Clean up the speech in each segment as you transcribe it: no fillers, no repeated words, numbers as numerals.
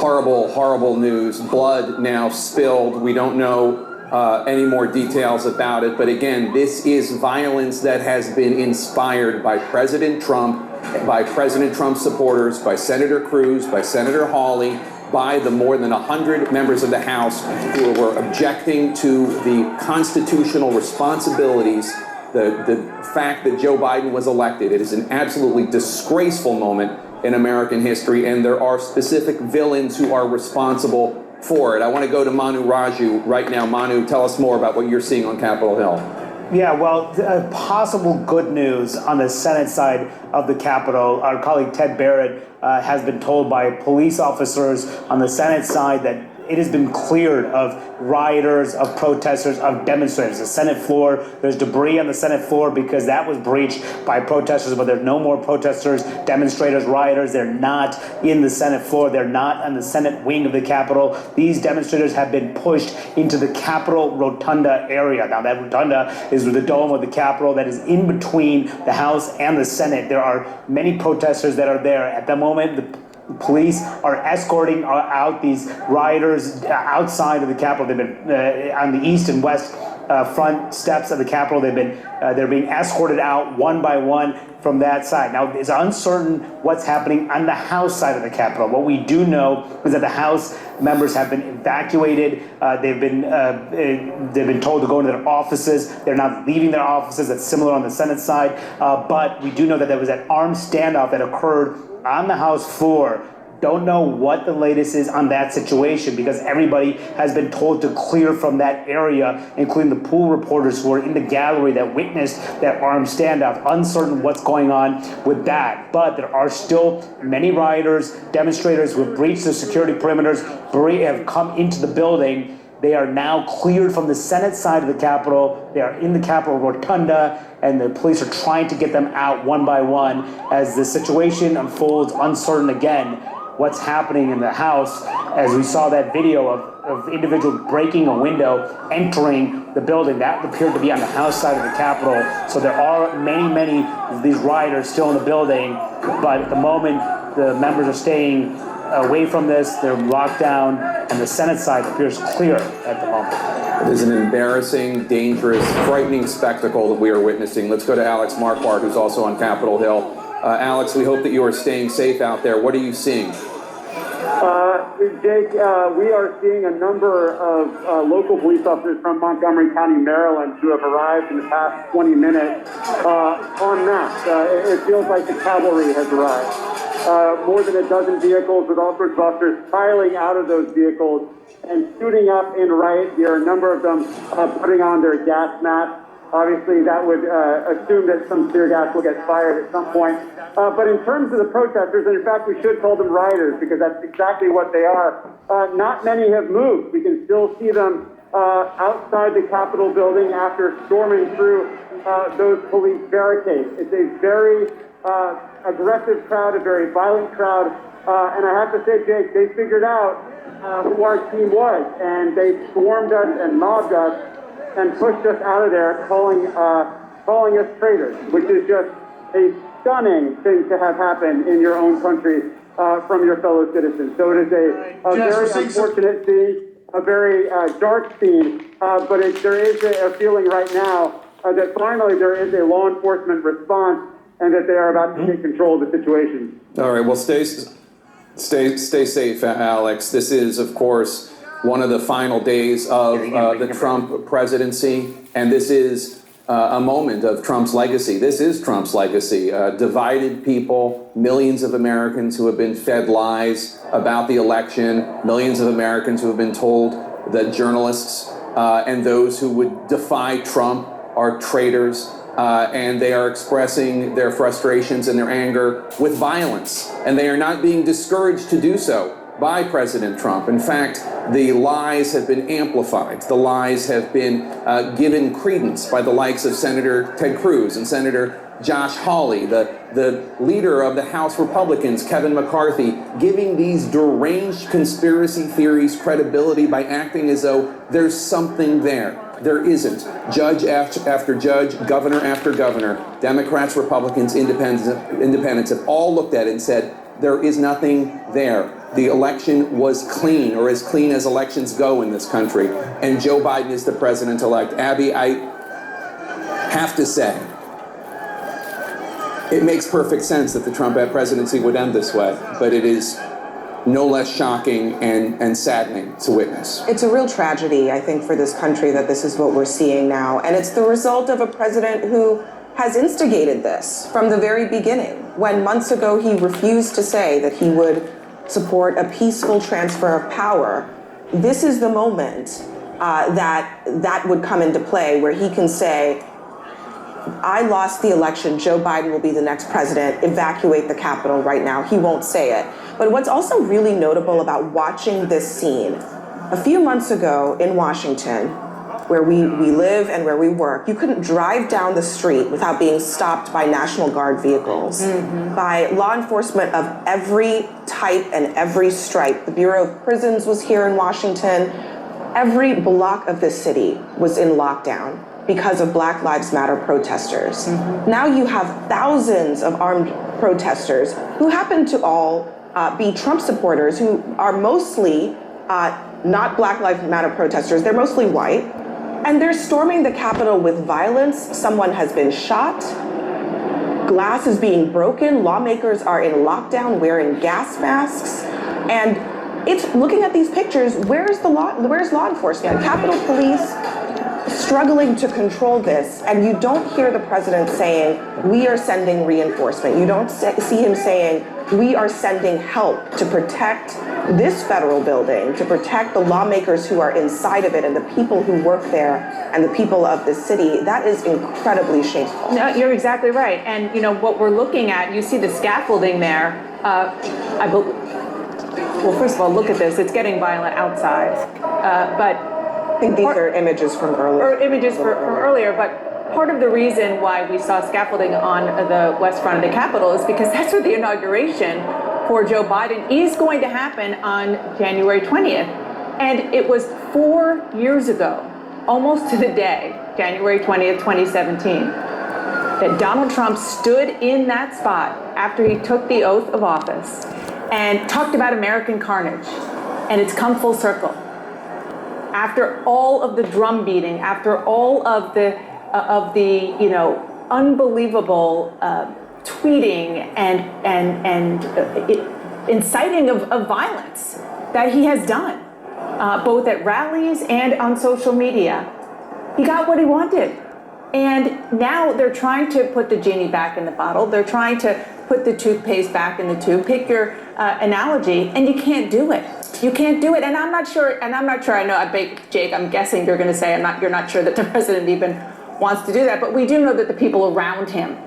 Horrible, horrible news. Blood now spilled. We don't know any more details about it. But again, this is violence that has been inspired by President Trump, by President Trump's supporters, by Senator Cruz, by Senator Hawley, by the more than 100 members of the House who were objecting to the constitutional responsibilities, the fact that Joe Biden was elected. It is an absolutely disgraceful moment in American history, and there are specific villains who are responsible for it. I want to go to Manu Raju right now. Manu, tell us more about what you're seeing on Capitol Hill. Yeah, well, possible good news on the Senate side of the Capitol. Our colleague Ted Barrett has been told by police officers on the Senate side that it has been cleared of rioters, of protesters, of demonstrators. The Senate floor, there's debris on the Senate floor because that was breached by protesters, but there's no more protesters, demonstrators, rioters. They're not in the Senate floor. They're not on the Senate wing of the Capitol. These demonstrators have been pushed into the Capitol Rotunda area. Now, that rotunda is the dome of the Capitol that is in between the House and the Senate. There are many protesters that are there. At the moment, the police are escorting out these rioters outside of the Capitol. They've been on the east and west front steps of the Capitol. They're being escorted out one by one from that side. Now, it's uncertain what's happening on the House side of the Capitol. What we do know is that the House members have been evacuated. They've been told to go into their offices. They're not leaving their offices. That's similar on the Senate side. But we do know that there was an armed standoff that occurred on the House floor. Don't know what the latest is on that situation because everybody has been told to clear from that area, including the pool reporters who were in the gallery that witnessed that armed standoff. Uncertain what's going on with that. But there are still many rioters, demonstrators who have breached the security perimeters, have come into the building. They are now cleared from the Senate side of the Capitol. They are in the Capitol Rotunda, and the police are trying to get them out one by one as the situation unfolds. Uncertain again what's happening in the House, as we saw that video of individuals breaking a window, entering the building. That appeared to be on the House side of the Capitol. So there are many of these rioters still in the building, but at the moment, the members are staying away from this. They're locked down, and the Senate side appears clear at the moment. It is an embarrassing, dangerous, frightening spectacle that we are witnessing. Let's go to Alex Marquardt, who's also on Capitol Hill. Alex, we hope that you are staying safe out there. What are you seeing? Jake, we are seeing a number of local police officers from Montgomery County, Maryland, who have arrived in the past 20 minutes en masse. It feels like the cavalry has arrived. More than a dozen vehicles with all sorts of officers piling out of those vehicles and suiting up in riot gear. A number of them putting on their gas masks. Obviously, that would assume that some tear gas will get fired at some point. But in terms of the protesters, and in fact, we should call them rioters because that's exactly what they are, not many have moved. We can still see them outside the Capitol building after storming through those police barricades. It's a very aggressive crowd, a very violent crowd. And I have to say, Jake, they figured out who our team was, and they swarmed us and mobbed us and pushed us out of there, calling us traitors, which is just a stunning thing to have happen in your own country from your fellow citizens. So it is a very unfortunate scene, a very dark scene, but there is a feeling right now that finally there is a law enforcement response and that they are about to take control of the situation. All right, well, stay safe, Alex. This is, of course, one of the final days of the Trump presidency, and this is a moment of Trump's legacy. This is Trump's legacy. Divided people, millions of Americans who have been fed lies about the election, millions of Americans who have been told that journalists and those who would defy Trump are traitors, and they are expressing their frustrations and their anger with violence, and they are not being discouraged to do so by President Trump. In fact, the lies have been amplified. The lies have been given credence by the likes of Senator Ted Cruz and Senator Josh Hawley, the leader of the House Republicans, Kevin McCarthy, giving these deranged conspiracy theories credibility by acting as though there's something there. There isn't. Judge after judge, governor after governor, Democrats, Republicans, independents have all looked at it and said, There is nothing there. The election was clean, or as clean as elections go in this country, and Joe Biden is the president-elect. Abby, I have to say, it makes perfect sense that the Trump presidency would end this way, but it is no less shocking and saddening to witness. It's a real tragedy, I think, for this country that this is what we're seeing now. And it's the result of a president who has instigated this from the very beginning, when months ago he refused to say that he would support a peaceful transfer of power. This is the moment that would come into play, where he can say, I lost the election, Joe Biden will be the next president, evacuate the Capitol right now. He won't say it. But what's also really notable about watching this scene, a few months ago in Washington, where we live and where we work, you couldn't drive down the street without being stopped by National Guard vehicles, by law enforcement of every type and every stripe. The Bureau of Prisons was here in Washington. Every block of this city was in lockdown because of Black Lives Matter protesters. Now you have thousands of armed protesters who happen to all be Trump supporters, who are mostly not Black Lives Matter protesters, they're mostly white. And they're storming the Capitol with violence. Someone has been shot. Glass is being broken. Lawmakers are in lockdown wearing gas masks. And it's looking at these pictures, where's law enforcement? Capitol Police struggling to control this, and you don't hear the president saying, we are sending reinforcement. You don't see him saying, we are sending help to protect this federal building, to protect the lawmakers who are inside of it and the people who work there and the people of the city. That is incredibly shameful. No, you're exactly right. And you know what we're looking at, you see the scaffolding there. Well, first of all, look at this. It's getting violent outside. But I think these are images from earlier. Or images from earlier, but part of the reason why we saw scaffolding on the west front of the Capitol is because that's where the inauguration for Joe Biden is going to happen on January 20th. And it was 4 years ago, almost to the day, January 20th, 2017, that Donald Trump stood in that spot after he took the oath of office and talked about American carnage. And it's come full circle. After all of the drum beating, after all of the unbelievable tweeting and inciting of violence that he has done, both at rallies and on social media, he got what he wanted. And now they're trying to put the genie back in the bottle. They're trying to put the toothpaste back in the tube. Pick your analogy, and you can't do it. You can't do it, and I'm not sure. I know, Jake, I'm guessing you're going to say you're not sure that the president even wants to do that. But we do know that the people around him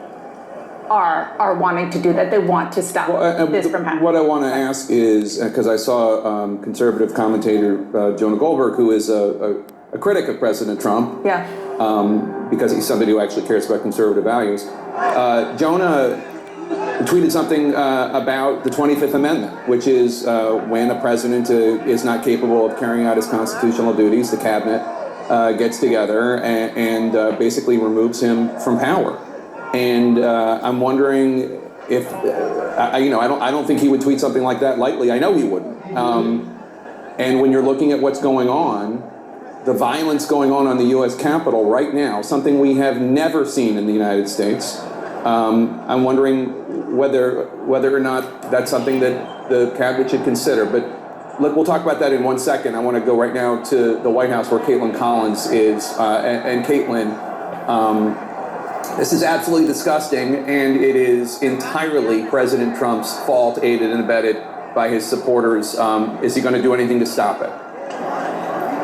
are wanting to do that. They want to stop this from happening. What I want to ask is, because I saw conservative commentator Jonah Goldberg, who is a critic of President Trump, because he's somebody who actually cares about conservative values. Jonah tweeted something about the 25th Amendment, which is when a president is not capable of carrying out his constitutional duties, the cabinet gets together and basically removes him from power. And I'm wondering if I don't think he would tweet something like that lightly. I know he wouldn't. And when you're looking at what's going on, the violence going on the U.S. Capitol right now, something we have never seen in the United States. I'm wondering whether or not that's something that the cabinet should consider. But look, we'll talk about that in 1 second. I want to go right now to the White House where Caitlin Collins is. And Caitlin, this is absolutely disgusting, and it is entirely President Trump's fault, aided and abetted by his supporters. Is he going to do anything to stop it?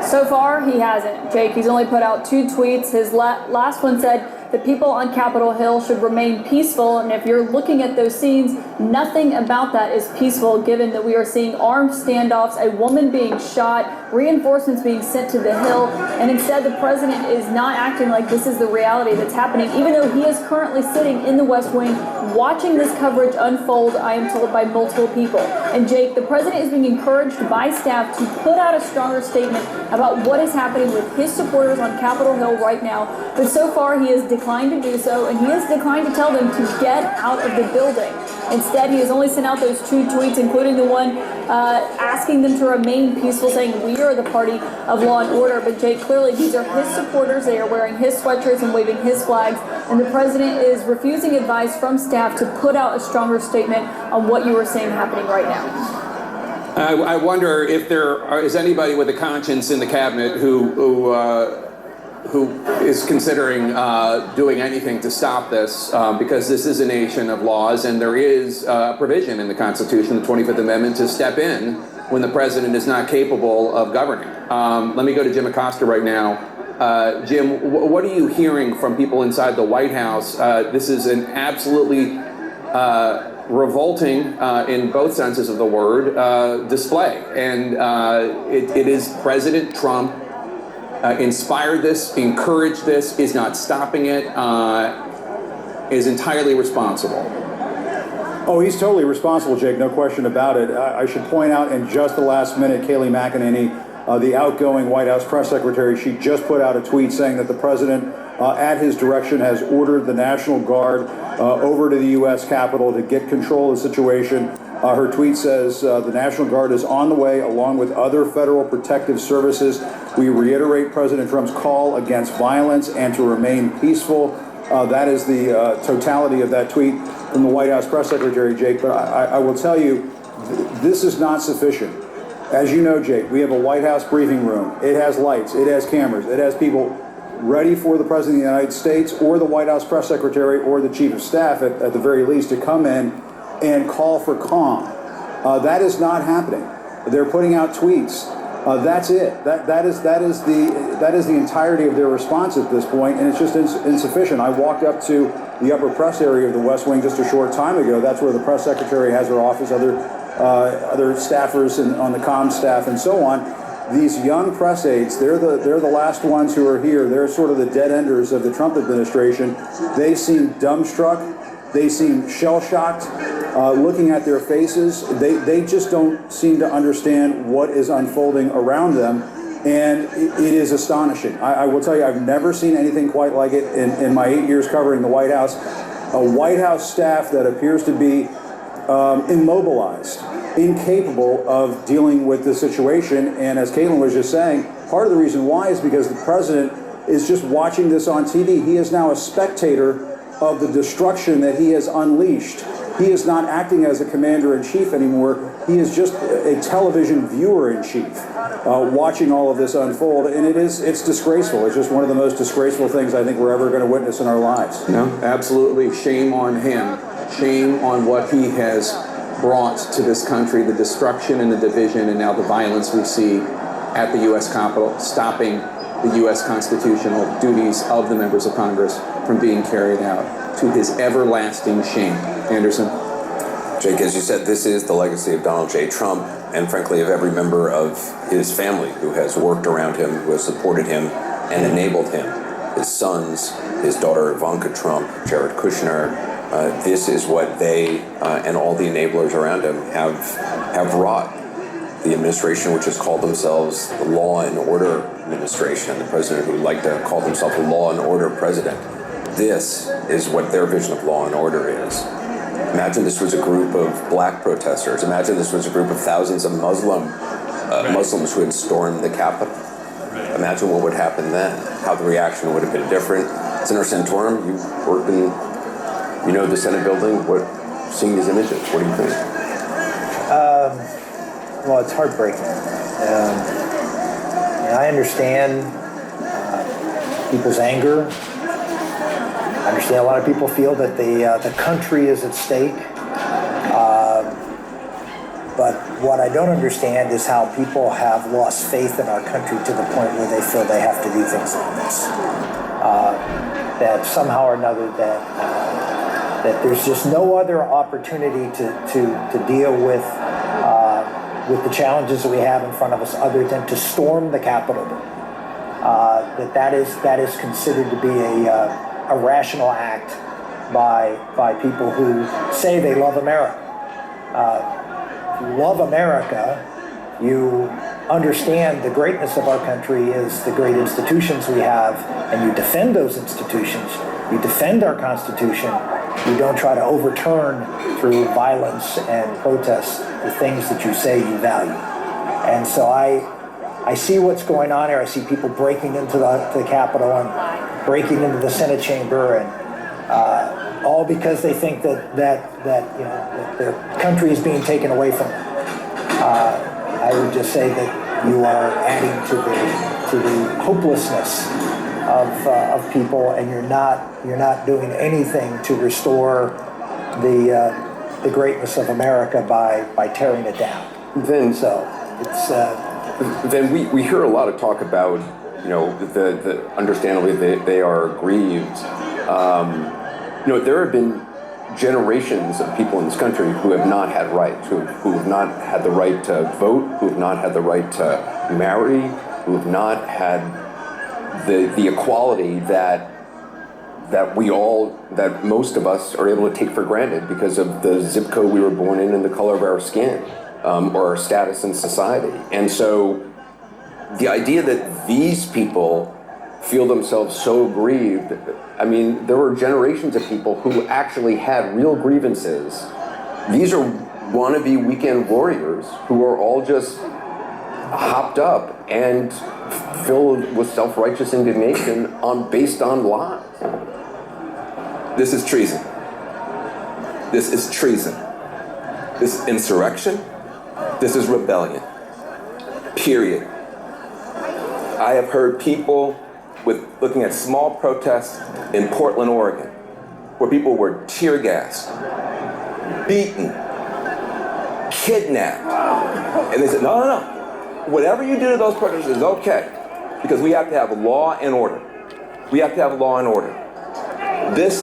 So far, he hasn't, Jake. He's only put out 2 tweets. His last one said, the people on Capitol Hill should remain peaceful. And if you're looking at those scenes, nothing about that is peaceful, given that we are seeing armed standoffs, a woman being shot, reinforcements being sent to the Hill. And instead, the president is not acting like this is the reality that's happening, even though he is currently sitting in the West Wing watching this coverage unfold, I am told, by multiple people. And Jake, the president is being encouraged by staff to put out a stronger statement about what is happening with his supporters on Capitol Hill right now. But so far, he has declined to do so, and he has declined to tell them to get out of the building. Instead, he has only sent out those 2 tweets, including the one asking them to remain peaceful, saying we are the party of law and order. But Jake, clearly these are his supporters. They are wearing his sweatshirts and waving his flags, and the president is refusing advice from staff to put out a stronger statement on what you are seeing happening right now. I wonder if there is anybody with a conscience in the cabinet who is considering doing anything to stop this, because this is a nation of laws, and there is a provision in the Constitution, the 25th Amendment, to step in when the president is not capable of governing. Let me go to Jim Acosta right now. Jim, what are you hearing from people inside the White House? This is an absolutely revolting, in both senses of the word, display. And it is President Trump inspired this, encouraged this, is not stopping it, is entirely responsible. Oh, he's totally responsible, Jake, no question about it. I should point out in just the last minute, Kayleigh McEnany, the outgoing White House press secretary, she just put out a tweet saying that the president, at his direction, has ordered the National Guard over to the U.S. Capitol to get control of the situation. Her tweet says, the National Guard is on the way along with other federal protective services. We reiterate President Trump's call against violence and to remain peaceful. That is the totality of that tweet from the White House press secretary, Jake. But I will tell you, this is not sufficient. As you know, Jake, we have a White House briefing room. It has lights, it has cameras, it has people ready for the President of the United States or the White House press secretary or the chief of staff, at the very least, to come in and call for calm. That is not happening. They're putting out tweets. That's it. That is the entirety of their response at this point, and it's just insufficient. I walked up to the upper press area of the West Wing just a short time ago. That's where the press secretary has her office, other staffers and on the comm staff and so on. These young press aides, they're the last ones who are here. They're sort of the dead enders of the Trump administration. They seem dumbstruck. They seem shell-shocked. Looking at their faces, they just don't seem to understand what is unfolding around them, and it is astonishing. I will tell you, I've never seen anything quite like it in my 8 years covering the White House. A White House staff that appears to be immobilized, incapable of dealing with the situation, and as Caitlin was just saying, part of the reason why is because the president is just watching this on TV. He is now a spectator of the destruction that he has unleashed. He is not acting as a commander-in-chief anymore. He is just a television viewer-in-chief, watching all of this unfold, and it's disgraceful. It's just one of the most disgraceful things I think we're ever going to witness in our lives. No, absolutely. Shame on him. Shame on what he has brought to this country, the destruction and the division, and now the violence we see at the U.S. Capitol, stopping the U.S. constitutional duties of the members of Congress from being carried out, to his everlasting shame. Anderson? Jake, as you said, this is the legacy of Donald J. Trump, and frankly of every member of his family who has worked around him, who has supported him and enabled him. His sons, his daughter Ivanka Trump, Jared Kushner. This is what they and all the enablers around him have wrought. The administration, which has called themselves the Law and Order Administration, the president who liked to call himself a Law and Order president. This is what their vision of law and order is. Imagine this was a group of black protesters. Imagine this was a group of thousands of Muslims who had stormed the Capitol. Imagine what would happen then, how the reaction would have been different. Senator Santorum, you worked in, the Senate building. Seeing these images, what do you think? Well, it's heartbreaking. I understand people's anger. I understand a lot of people feel that the country is at stake. But what I don't understand is how people have lost faith in our country to the point where they feel they have to do things like this. That somehow or another that there's just no other opportunity to deal with the challenges that we have in front of us other than to storm the Capitol. That is considered to be a rational act by people who say they love America. If you love America, you understand the greatness of our country is the great institutions we have, and you defend those institutions. You defend our Constitution. You don't try to overturn through violence and protest the things that you say you value. And so I see what's going on here. I see people breaking into the Capitol and breaking into the Senate chamber, and all because they think that their country is being taken away from them. I would just say that you are adding to the hopelessness of people, and you're not doing anything to restore the greatness of America by tearing it down. Then, so it's. Then we hear a lot of talk about, the understandably they are grieved. There have been generations of people in this country who have not had rights, who have not had the right to vote, who have not had the right to marry, who have not had the equality that most of us are able to take for granted because of the zip code we were born in and the color of our skin, or our status in society. And so the idea that these people feel themselves so grieved, I mean, there were generations of people who actually had real grievances. These are wannabe weekend warriors who are all just hopped up and filled with self-righteous indignation based on lies. This is treason. This is treason. This is insurrection. This is rebellion. Period. I have heard people looking at small protests in Portland, Oregon, where people were tear gassed, beaten, kidnapped. And they said, no. Whatever you do to those protesters is okay, because we have to have law and order. We have to have law and order. This